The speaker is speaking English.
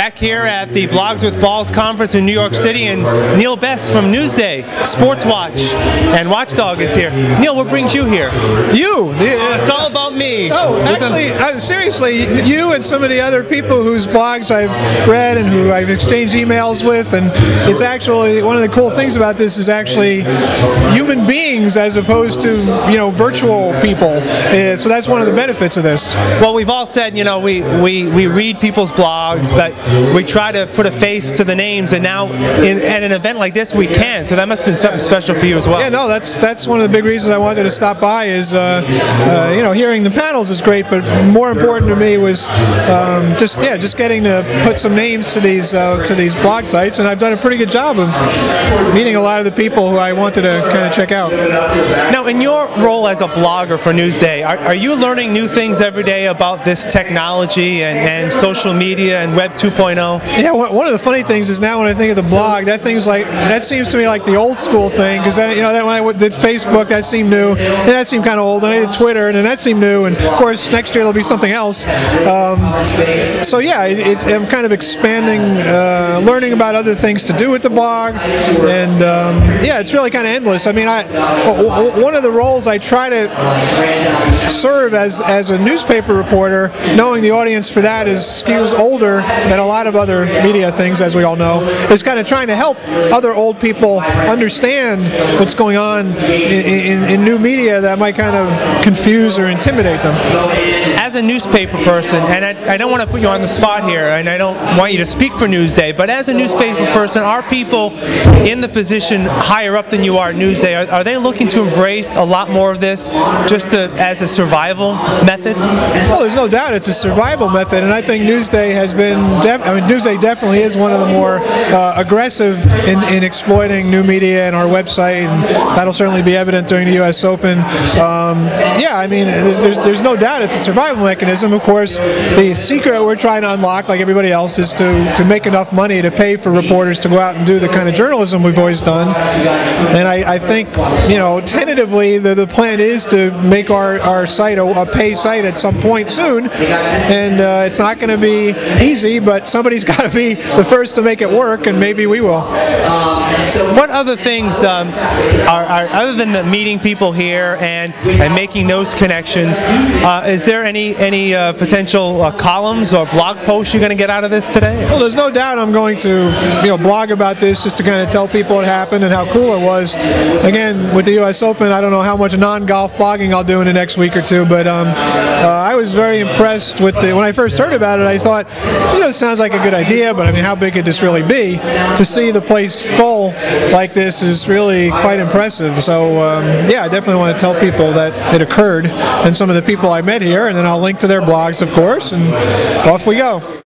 Back here at the Blogs with Balls conference in New York City, and Neil Best from Newsday, Sports Watch, and Watchdog is here. Neil, what brings you here? You! It's all about me. Oh, actually, seriously, you and some of the other people whose blogs I've read and who I've exchanged emails with, and it's actually, one of the cool things about this is actually human beings as opposed to, virtual people. So that's one of the benefits of this. Well, we've all said, we read people's blogs, but we try to put a face to the names, and now at an event like this we can. So that must have been something special for you as well. Yeah, no, that's one of the big reasons I wanted to stop by is, hearing the panels is great, but more important to me was just getting to put some names to these blog sites, and I've done a pretty good job of meeting a lot of the people who I wanted to kind of check out. Now, in your role as a blogger for Newsday, are you learning new things every day about this technology and social media and Web 2.0? Yeah, one of the funny things is now when I think of the blog, that seems to me like the old school thing, because when I did Facebook, that seemed new, and that seemed kind of old, and I did Twitter, and then that seemed new, and of course next year there'll be something else. So yeah, I'm kind of expanding, learning about other things to do with the blog, and yeah, it's really kind of endless. I mean, one of the roles I try to serve as a newspaper reporter, knowing the audience for that skews older than a lot of other media things, as we all know, is kind of trying to help other old people understand what's going on in new media that might kind of confuse or intimidate them. As a newspaper person, and I don't want to put you on the spot here, and I don't want you to speak for Newsday, but as a newspaper person, are people in the position higher up than you are at Newsday, are they looking to embrace a lot more of this just as a survival method? Well, there's no doubt it's a survival method, and I think Newsday has been, Newsday definitely is one of the more aggressive in exploiting new media and our website, and that'll certainly be evident during the U.S. Open. Yeah, I mean, there's no doubt it's a survival mechanism. Of course, the secret we're trying to unlock, like everybody else, is to make enough money to pay for reporters to go out and do the kind of journalism we've always done. And I think, tentatively, the plan is to make our site a pay site at some point soon. And it's not going to be easy, but somebody's got to be the first to make it work, and maybe we will. What other things are other than the meeting people here and making those connections? Is there any potential columns or blog posts you're going to get out of this today? Well, there's no doubt I'm going to blog about this just to kind of tell people what happened and how cool it was. Again, with the U.S. Open, I don't know how much non-golf blogging I'll do in the next week or two, but I was very impressed with when I first heard about it. I thought, it sounds like a good idea, but I mean, how big could this really be? To see the place full like this is really quite impressive. So yeah, I definitely want to tell people that it occurred, and some of the people I met here, and then I'll link to their blogs, of course, and off we go.